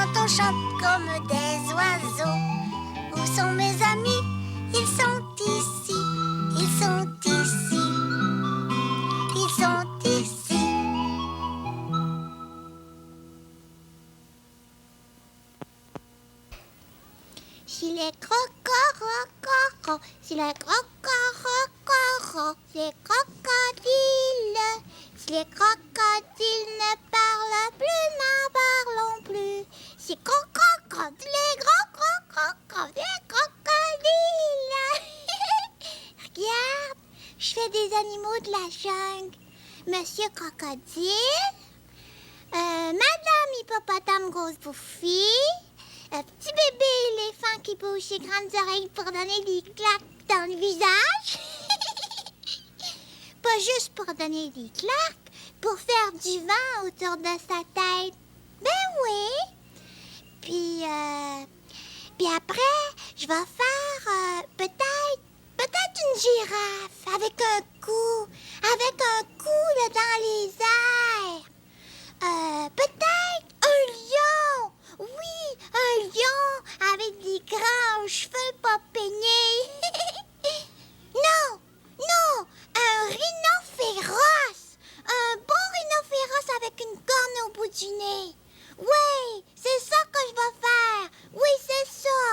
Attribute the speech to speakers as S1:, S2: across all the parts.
S1: quand on chante comme des oiseaux. Où sont mes amis? Ils sont ici, ils sont ici, ils sont ici. Si les crocodiles, si les crocodiles, les crocodiles, si les crocodiles ne parlent plus, n'en parlons plus. Si crocodiles, les crocodiles, les crocodiles. Regarde, je fais des animaux de la jungle. Monsieur Crocodile, Madame Hippopotame grosse bouffie, petit bébé éléphant qui bouge ses grandes oreilles pour donner des claques dans le visage. Pas juste pour donner des claques, pour faire du vent autour de sa tête. Ben oui. Puis après, je vais faire peut-être une girafe avec un coup là, dans les airs. Peut-être un lion. Oui, un lion avec des grands cheveux pas peignés. Non, un rhinocéros. Un bon rhinocéros avec une corne au bout du nez. Oui, c'est ça que je vais faire. Oui, c'est ça.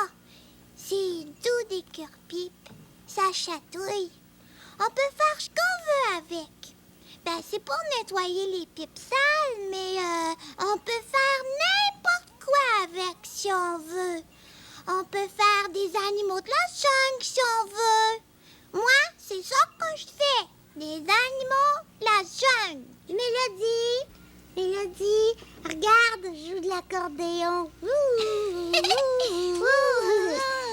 S1: C'est doux des cure-pipes. Ça chatouille. On peut faire ce qu'on veut avec. Ben, c'est pour nettoyer les pipes sales, mais on peut faire n'importe quoi avec si on veut. On peut faire des animaux de la jungle si on veut. Moi, c'est ça que je fais. Des animaux de la jungle. Mélodie, regarde, je joue de l'accordéon.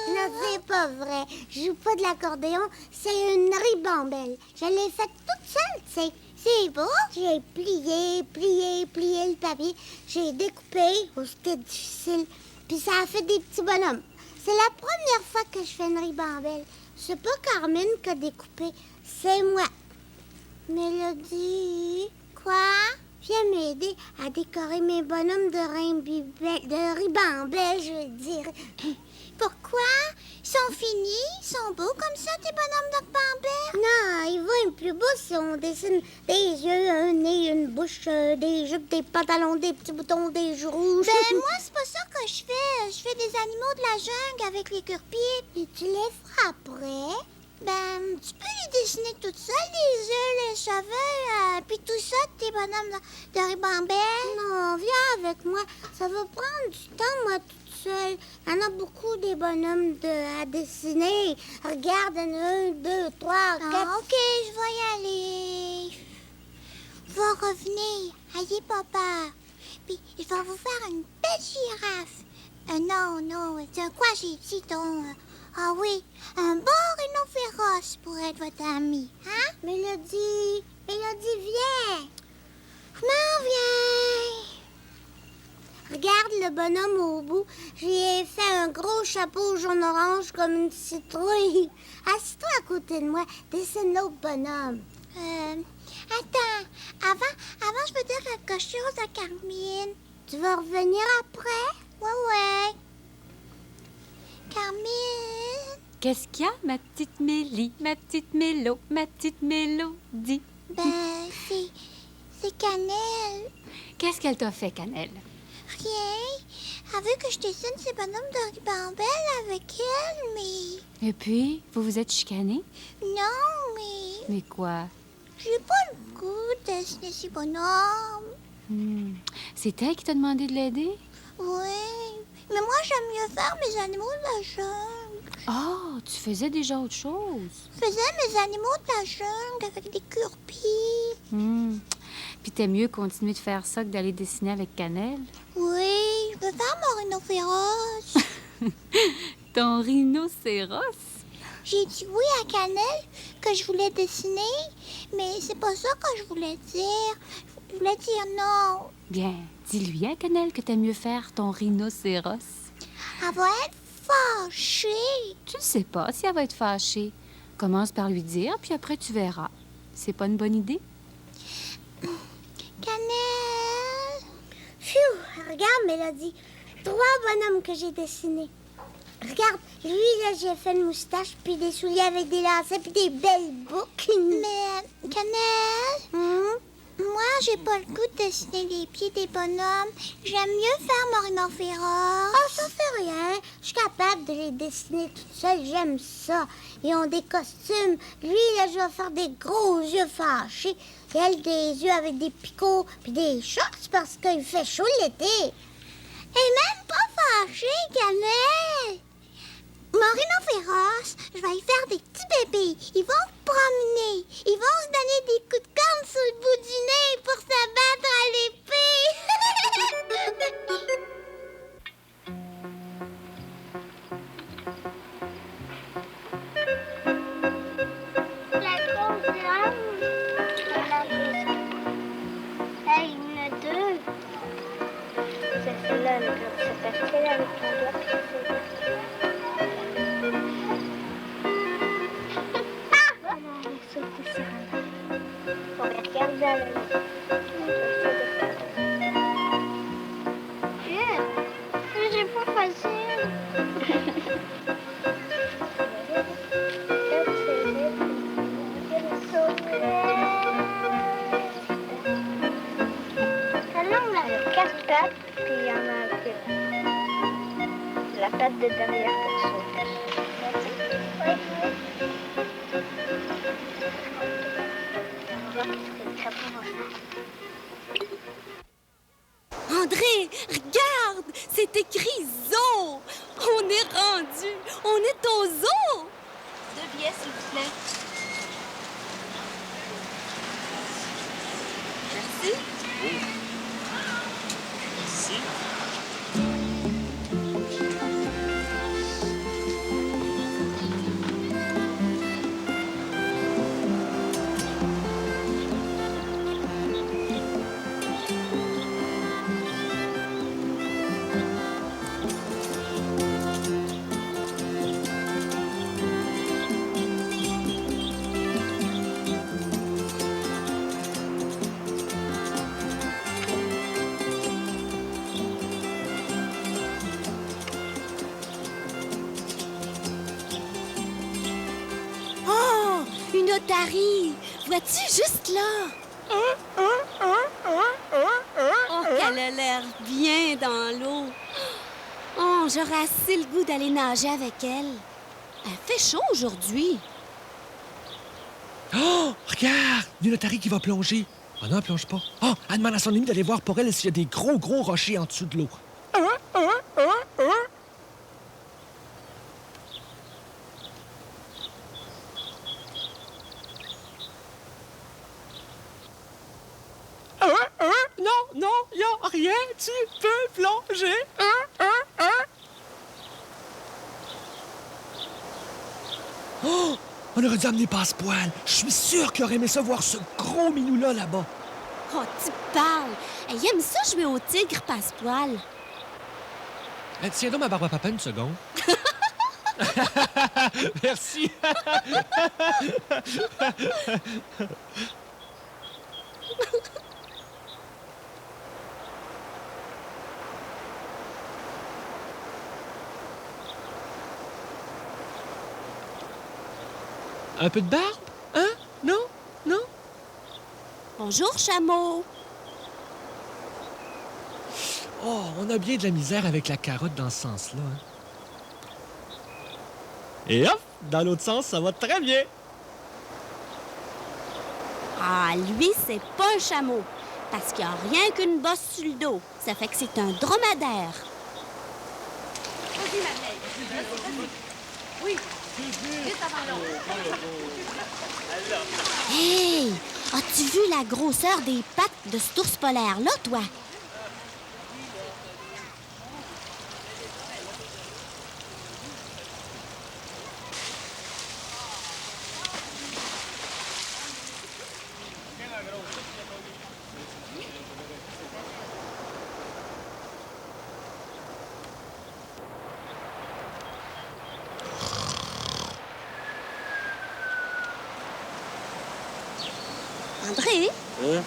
S1: Non, c'est pas vrai. Je joue pas de l'accordéon, c'est une ribambelle. Je l'ai faite toute seule, tu sais. C'est beau. J'ai plié le papier. J'ai découpé, c'était difficile. Puis ça a fait des petits bonhommes. C'est la première fois que je fais une ribambelle. C'est pas Carmen qui a découpé, c'est moi. Mélodie, quoi? Viens m'aider à décorer mes bonhommes de ribambelle, je veux dire. Pourquoi? Ils sont finis? Ils sont beaux comme ça, tes bonhommes de ribambelle? Non, ils vont être plus beaux si on dessine des yeux, un nez, une bouche, des jupes, des pantalons, des petits boutons, des joues rouges. Ben, moi, c'est pas ça que je fais. Je fais des animaux de la jungle avec les cure-pipes. Et tu les feras après? Ben, tu peux les dessiner toutes seules, les yeux, les cheveux, puis tout ça, tes bonhommes de ribambelle. Non, viens avec moi. Ça va prendre du temps, moi, toute seule. Il y en a beaucoup des bonhommes à dessiner. Regarde, il y en a 1, 2, 3, 4. OK, je vais y aller. Je vais revenir. Ayez pas peur. Puis, je vais vous faire une belle girafe. Non, c'est quoi j'ai dit, donc? Ah oui, un bon rhinocéros pour être votre ami, hein? Mélodie, viens! Non, viens! Regarde le bonhomme au bout. J'ai fait un gros chapeau jaune-orange comme une citrouille. Assis-toi à côté de moi, dessine l'autre bonhomme. Attends, avant je veux dire quelque chose à Carmine. Tu vas revenir après? Ouais. Carmine!
S2: Qu'est-ce qu'il y a, ma petite Mélie, ma petite Mélo, ma petite Mélodie?
S1: Ben, c'est Cannelle.
S2: Qu'est-ce qu'elle t'a fait, Cannelle?
S1: Rien. Elle veut que je dessine ces bonhommes de ribambelle avec elle, mais...
S2: Et puis, vous vous êtes chicanés?
S1: Non, mais...
S2: Mais quoi?
S1: J'ai pas le goût de dessiner ces bonhommes.
S2: C'est elle qui t'a demandé de l'aider?
S1: Oui, mais moi, j'aime mieux faire mes animaux de la jungle.
S2: Oh, tu faisais déjà autre chose.
S1: Je faisais mes animaux de la jungle avec des cure-pipes.
S2: Puis t'aimes mieux continuer de faire ça que d'aller dessiner avec Cannelle?
S1: Oui, je veux faire mon rhinocéros.
S2: Ton rhinocéros?
S1: J'ai dit oui à Cannelle que je voulais dessiner, mais c'est pas ça que je voulais dire. Je voulais dire non.
S2: Bien, dis-lui à Cannelle que t'aimes mieux faire ton rhinocéros.
S1: Elle va être fâchée.
S2: Tu ne sais pas si elle va être fâchée. Commence par lui dire, puis après tu verras. C'est pas une bonne idée?
S1: Cannelle! Phew! Regarde, Mélodie. 3 bonhommes que j'ai dessinés. Regarde, lui, là, j'ai fait une moustache, puis des souliers avec des lacets, puis des belles boucles. Mais, Cannelle, moi, j'ai pas le goût de dessiner les pieds des bonhommes. J'aime mieux faire mon rhinocéros. Ah, ça fait rien. Je suis capable de les dessiner toute seule. J'aime ça. Ils ont des costumes. Lui, là, je vais faire des gros yeux fâchés. Et elle, des yeux avec des picots, puis des shorts parce qu'il fait chaud l'été. Et même pas fâché, Cannelle. Mon rhinocéros, je vais y faire des petits bébés. Ils vont se promener. Ils vont se donner des coups de corne sur le bout du nez pour se battre à l'épée. La grosse dame. Hey, il y en a 2. C'est celle-là, le bloc. C'est facile avec ton doigt. C'est pas facile. Celle-là, on a 4 pattes, puis il y en a un fil. La patte de derrière pour sauter.
S3: André, regarde! C'est écrit zoo! On est rendu! On est au zoo!
S4: 2 billets, s'il vous plaît.
S3: Merci.
S5: Ici.
S3: Oh! Une otarie! Vois-tu juste là? Oh, qu'elle a l'air bien dans l'eau! Oh, j'aurais assez le goût d'aller nager avec elle. Elle fait chaud aujourd'hui.
S5: Oh, regarde! Il y a une otarie qui va plonger. Ah non, elle plonge pas. Oh, elle demande à son ami d'aller voir pour elle s'il y a des gros rochers en dessous de l'eau. Non, y a rien. Tu peux plonger. Oh! On aurait dû amener Passepoil. Je suis sûr qu'il aurait aimé ça voir ce gros minou-là là-bas.
S3: Oh, tu parles! Elle aime ça jouer au tigre Passepoil.
S5: Tiens donc ma barbe à papa une seconde. Merci. Un peu de barbe? Hein? Non? Non?
S3: Bonjour, chameau.
S5: Oh, on a bien de la misère avec la carotte dans ce sens-là. Hein? Et hop! Dans l'autre sens, ça va très bien.
S3: Ah, lui, c'est pas un chameau. Parce qu'il n'y a rien qu'une bosse sur le dos. Ça fait que c'est un dromadaire.
S4: Vas-y, Madeleine. Oui. Vite avant l'autre.
S3: Hey! As-tu vu la grosseur des pattes de cet ours polaire-là, toi? André?
S5: Hein?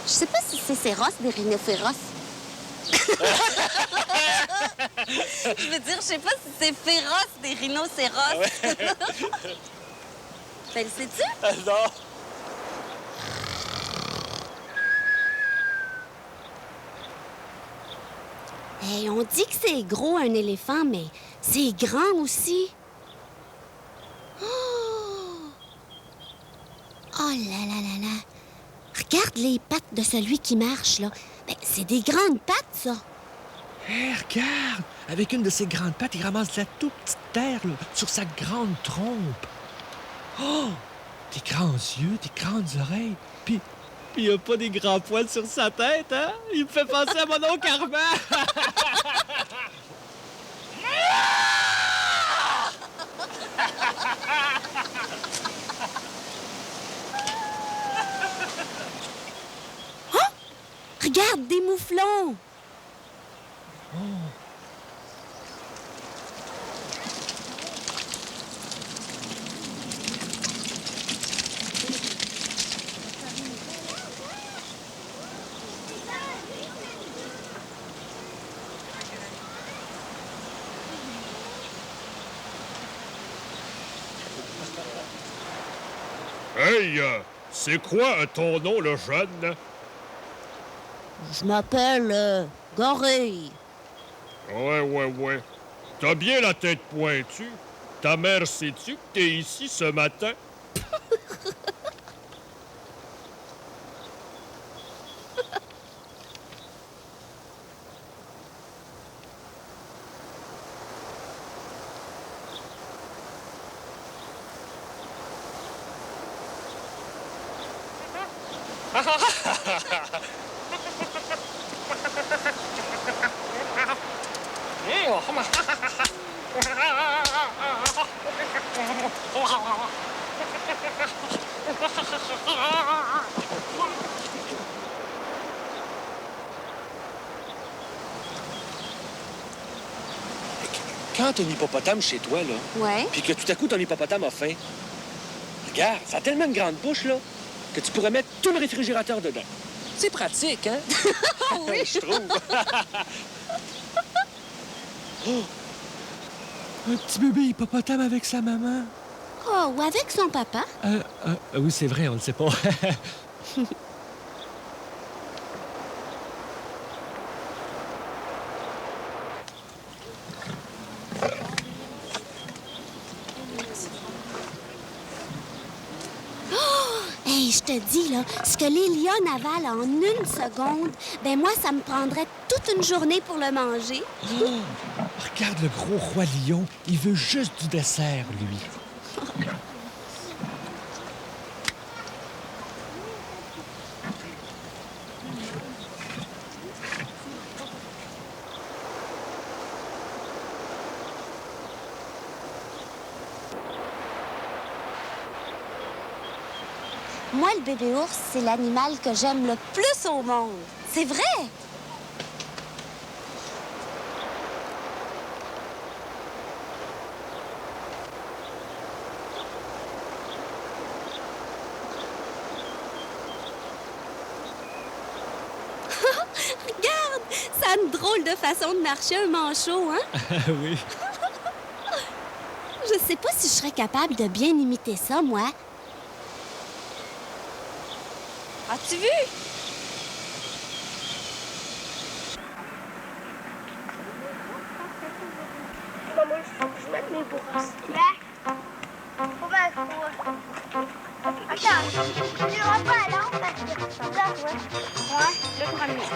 S3: Je sais pas si c'est féroce des rhinocéros. Je veux dire, je sais pas si c'est féroce des rhinocéros. Ben, le sais-tu?
S5: Non.
S3: Hey, on dit que c'est gros un éléphant, mais c'est grand aussi. Oh! Oh là là là là! Regarde les pattes de celui qui marche, là. Ben, c'est des grandes pattes, ça.
S5: Hé, regarde! Avec une de ses grandes pattes, il ramasse de la toute petite terre là, sur sa grande trompe. Oh! Des grands yeux, des grandes oreilles. Puis il a pas des grands poils sur sa tête, hein? Il me fait penser à mon oncle Armand!
S3: Regarde, des mouflons!
S6: Hey, c'est quoi ton nom, le jeune?
S3: Je m'appelle Gorille.
S6: Ouais. T'as bien la tête pointue. Ta mère sais-tu que t'es ici ce matin?
S5: Quand t'as un hippopotame chez toi, là,
S3: Ouais.
S5: puis que tout à coup ton hippopotame a faim, regarde, ça a tellement une grande bouche, là, que tu pourrais mettre tout le réfrigérateur dedans. C'est pratique, hein? Oui, je trouve. Oh! Un petit bébé hippopotame avec sa maman.
S3: Oh, ou avec son papa?
S5: Oui, c'est vrai, on le sait pas.
S3: Hey, je te dis, là, ce que les lions avalent en 1 seconde, ben moi, ça me prendrait toute une journée pour le manger.
S5: Oh! Regarde le gros roi lion. Il veut juste du dessert, lui.
S3: Moi, le bébé ours, c'est l'animal que j'aime le plus au monde. C'est vrai! Regarde! Ça a une drôle de façon de marcher un manchot, hein?
S5: Oui.
S3: Je sais pas si je serais capable de bien imiter ça, moi. As-tu vu?
S1: Maman, il faut que je mette mes bourses. Faut mettre quoi? Attends, tu n'iras pas à l'an parce que ça doit, ouais. Ouais, le premier.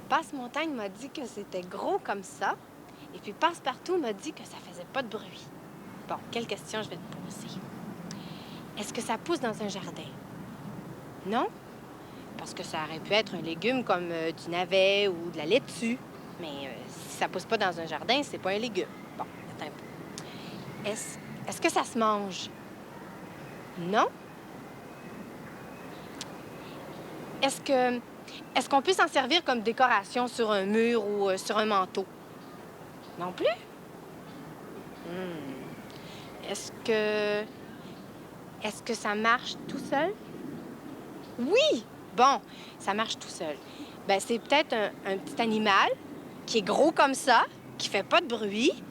S7: Passe-Montagne m'a dit que c'était gros comme ça. Et puis Passe-Partout m'a dit que ça faisait pas de bruit. Bon, quelle question je vais te poser? Est-ce que ça pousse dans un jardin? Non? Parce que ça aurait pu être un légume comme du navet ou de la laitue. Mais si ça pousse pas dans un jardin, c'est pas un légume. Bon, attends un peu. Est-ce que ça se mange? Non? Est-ce qu'on peut s'en servir comme décoration sur un mur ou sur un manteau? Non plus? Est-ce que ça marche tout seul? Oui! Bon, ça marche tout seul. Ben, c'est peut-être un petit animal qui est gros comme ça, qui fait pas de bruit.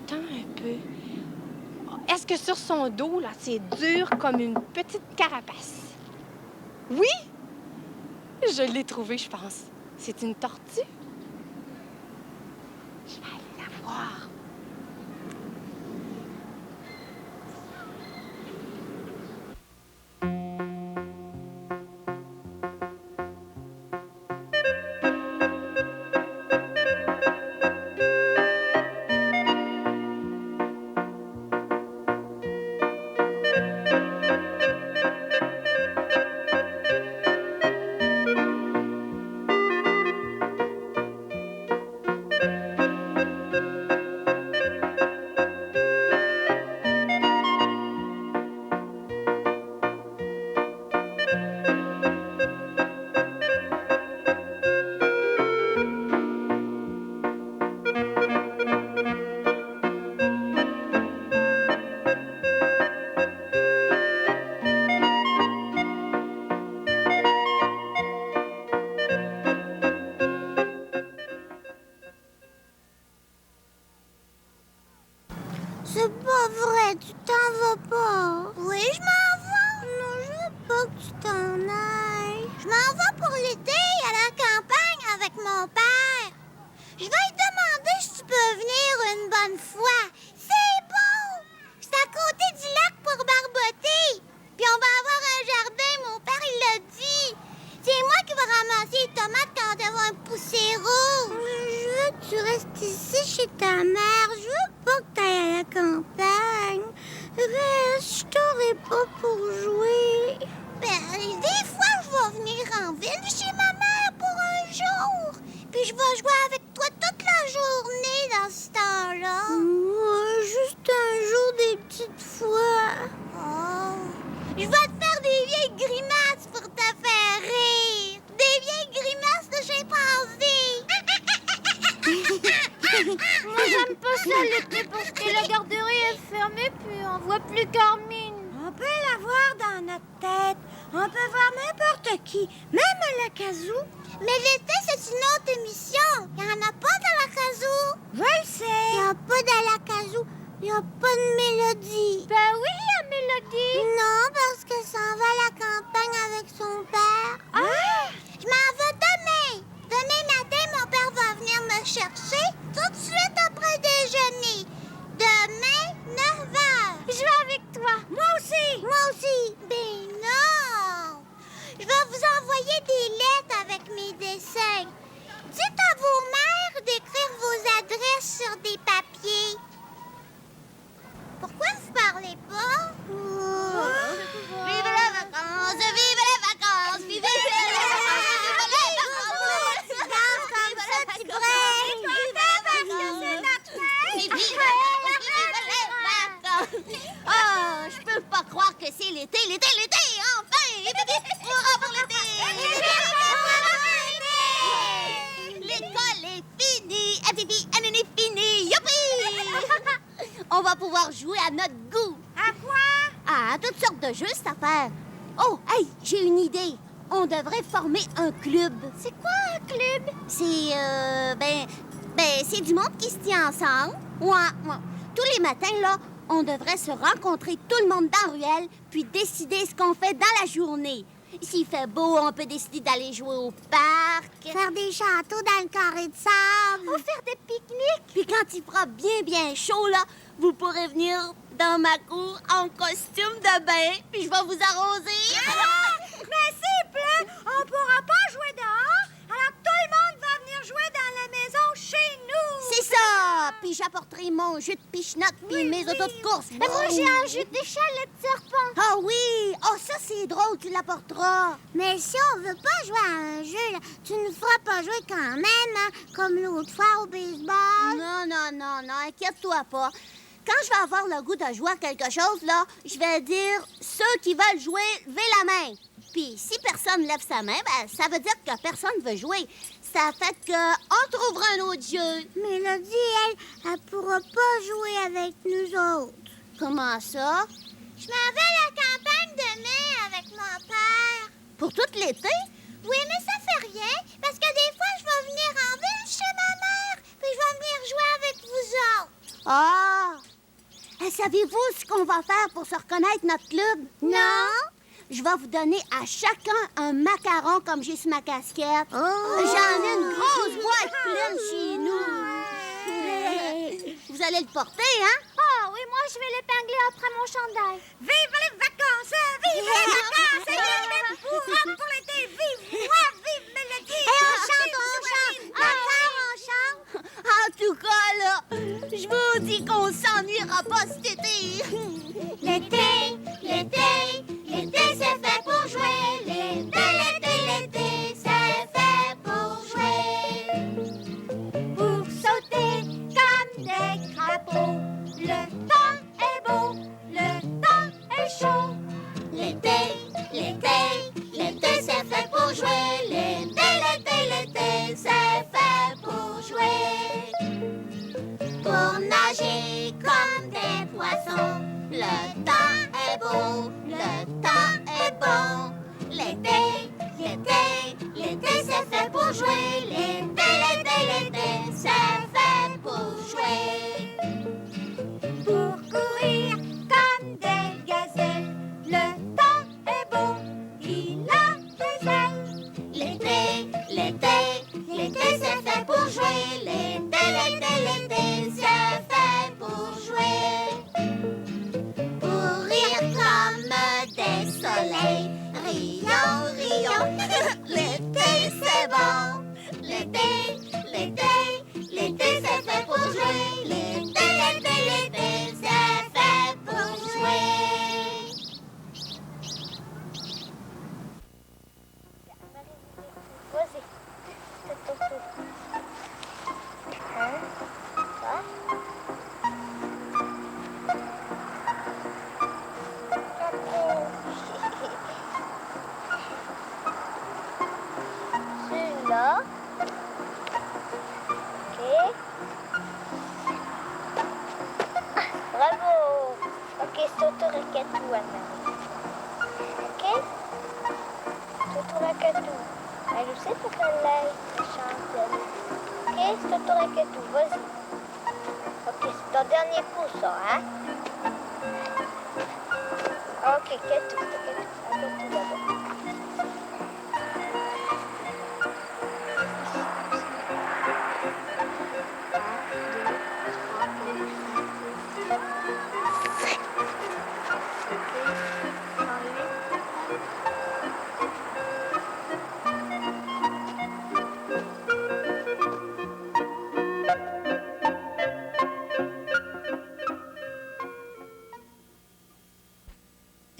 S7: Attends un peu. Est-ce que sur son dos, là, c'est dur comme une petite carapace? Oui! Je l'ai trouvé, je pense. C'est une tortue. Je vais aller la voir.
S1: C'est pas vrai, tu t'en vas pas. Oui, je m'en vais. Non, je veux pas que tu t'en ailles. Je m'en vais pour l'été à la campagne avec mon père. Je vais te demander si tu peux venir une bonne fois. C'est bon! C'est à côté du lac pour barboter. Puis on va avoir un jardin, mon père, il l'a dit. C'est moi qui vais ramasser les tomates quand elles vont pousser rouges. Je veux que tu restes ici chez ta mère. Je veux pas que tu ailles à la campagne. Reste, je t'aurai pas pour jouer. Ben, des fois, je vais venir en ville chez ma mère pour un jour. Puis je vais jouer avec toi toute la journée dans ce temps-là. Juste un jour, des petites fois. Oh. Je vais te faire des vieilles grimaces pour te faire rire. Des vieilles grimaces de chimpanzé.
S8: Moi, j'aime pas ça l'été parce que la garderie est fermée puis on voit plus Carmine.
S1: On peut la voir dans notre tête. On peut voir n'importe qui, même à la casou. Mais l'été, c'est une autre émission. Il n'y en a pas dans la casou. Je le sais. Il n'y a pas dans la casou. Il n'y a pas de mélodie.
S8: Ben oui, il y a Mélodie.
S1: Non, parce que ça va à la campagne avec son père. Ah! Je m'en vais demain. Demain matin, mon père va venir me chercher tout de suite après déjeuner. Demain, 9 h.
S8: Je vais avec toi.
S1: Moi aussi. Moi aussi. Ben non. Je vais vous envoyer des lettres avec mes dessins. Dites à vos mères d'écrire vos adresses sur des papiers. Pourquoi vous parlez pas? Vive les vacances, vive les vacances, vive les vacances, vive les vacances. Tu danses comme ça, tu brèves. Parce que c'est notre fête. Vive les vacances. Oh, je peux pas croire que c'est l'été, enfin. Hurrah pour l'été. L'école est finie. Elle est finie. Youpi! On va pouvoir jouer à notre goût. À quoi? À toutes sortes de jeux, cette affaire. Oh, hey, j'ai une idée. On devrait former un club. C'est quoi un club? C'est, c'est du monde qui se tient ensemble. Ouais. Tous les matins, là, on devrait se rencontrer tout le monde dans la ruelle, puis décider ce qu'on fait dans la journée. S'il fait beau, on peut décider d'aller jouer au parc. Faire des châteaux dans le carré de sable. Ou faire des pique-niques. Puis quand il fera bien chaud, là, vous pourrez venir dans ma cour en costume de bain, puis je vais vous arroser. Mais c'est plein! On pourra pas jouer dehors. mon jus de pichenotte puis mes autos de course.
S8: Et moi, j'ai un jus d'échalote de serpent.
S1: Ah oui! Oh, ça, c'est drôle, tu l'apporteras. Mais si on veut pas jouer à un jeu, là, tu nous feras pas jouer quand même, hein? Comme l'autre fois au baseball. Non, inquiète-toi pas. Quand je vais avoir le goût de jouer à quelque chose, là, je vais dire « Ceux qui veulent jouer, levez la main ». Puis si personne lève sa main, ben, ça veut dire que personne veut jouer. Ça fait qu'on trouvera un autre jeu. Mélodie, elle pourra pas jouer avec nous autres. Comment ça? Je m'en vais à la campagne demain avec mon père. Pour tout l'été? Oui, mais ça fait rien, parce que des fois, je vais venir en ville chez ma mère, puis je vais venir jouer avec vous autres. Ah! Savez-vous ce qu'on va faire pour se reconnaître notre club? Non? Je vais vous donner à chacun un macaron comme j'ai sur ma casquette. Oh. J'en ai une grosse boîte pleine chez nous. Vous allez le porter, hein?
S8: Ah oui, moi, je vais l'épingler après mon chandail.
S1: Vive les vacances! Vive les vacances! Pour l'été! Vive moi! Vive Mélodie! Et on chante! D'accord, on chante! En tout cas, là, je vous dis qu'on s'ennuiera pas cet été. L'été, c'est fait pour jouer. L'été, c'est fait pour jouer. Pour sauter comme des crapauds. Le temps est beau, le temps est chaud. L'été, c'est fait pour jouer. L'été, c'est fait pour jouer. Pour nager comme des poissons. Le temps est beau, le temps est bon. L'été, c'est fait pour jouer. L'été, c'est fait pour jouer. Pour courir comme des gazelles. Le temps est beau, il a des ailes. L'été, c'est fait pour jouer. L'été, c'est fait pour jouer. Pour rire comme des soleils. Rions. L'été, c'est bon. L'été, c'est fait pour jouer. L'été, c'est fait pour jouer.
S8: Vas-y, c'est ton tour. Celui-là. OK. Bravo. OK, Sotoraketou, Anne-Marie. OK? Sotoraketou. Elle aussi, faut qu'elle l'aille, elle chante, elle. OK, Sotoraketou, vas-y. OK, c'est ton dernier coup, ça, hein? OK, Ketou d'abord.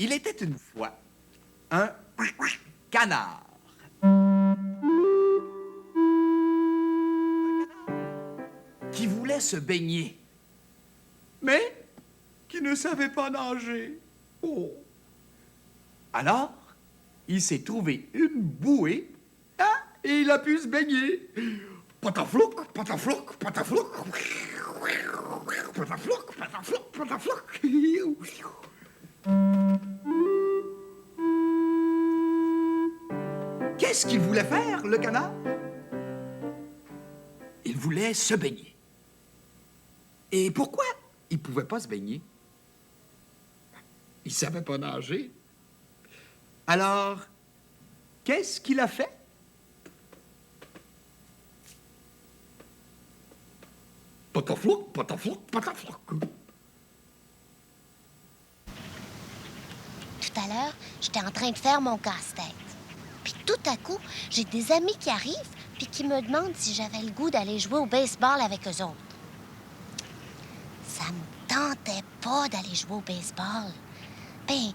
S9: Il était une fois un canard. Qui voulait se baigner, mais qui ne savait pas nager. Oh. Alors, il s'est trouvé une bouée, hein, et il a pu se baigner. Pataflouk, pataflouk, pataflouk. Pataflouk, pataflouk, pataflouk. Qu'est-ce qu'il voulait faire, le canard? Il voulait se baigner. Et pourquoi il ne pouvait pas se baigner? Il ne savait pas nager. Alors, qu'est-ce qu'il a fait? Pataflouk, pataflouk, pataflouk.
S1: Tout à l'heure, j'étais en train de faire mon casse-tête. Puis tout à coup, j'ai des amis qui arrivent puis qui me demandent si j'avais le goût d'aller jouer au baseball avec eux autres. tentait pas d'aller jouer au baseball. Ben,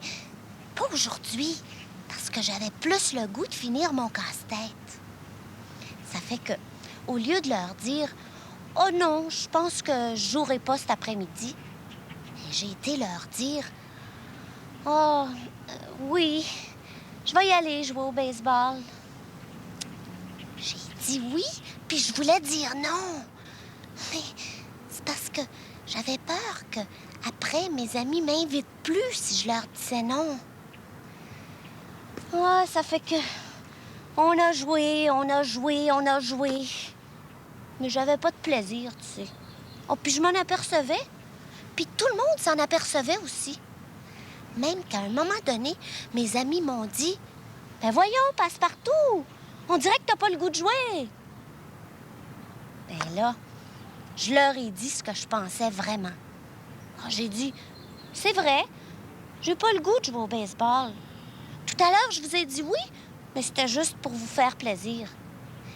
S1: pas aujourd'hui, parce que j'avais plus le goût de finir mon casse-tête. Ça fait que, au lieu de leur dire « Oh non, je pense que je jouerai pas cet après-midi », j'ai été leur dire « Oh, oui, je vais y aller jouer au baseball. » J'ai dit oui, puis je voulais dire non. Mais c'est parce que j'avais peur que après mes amis m'invitent plus si je leur disais non. Ouais, ça fait que on a joué. Mais j'avais pas de plaisir, tu sais. Oh, puis je m'en apercevais. Puis tout le monde s'en apercevait aussi. Même qu'à un moment donné, mes amis m'ont dit « Ben voyons, Passe-Partout, on dirait que t'as pas le goût de jouer. » Ben là, je leur ai dit ce que je pensais vraiment. J'ai dit « C'est vrai, j'ai pas le goût de jouer au baseball. Tout à l'heure, je vous ai dit oui, mais c'était juste pour vous faire plaisir.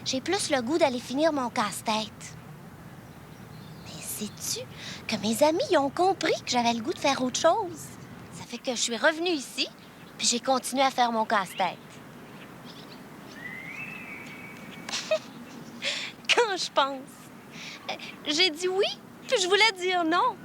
S1: J'ai plus le goût d'aller finir mon casse-tête. » Mais sais-tu que mes amis ils ont compris que j'avais le goût de faire autre chose? Ça fait que je suis revenue ici, puis j'ai continué à faire mon casse-tête. Quand je pense, j'ai dit oui, puis je voulais dire non.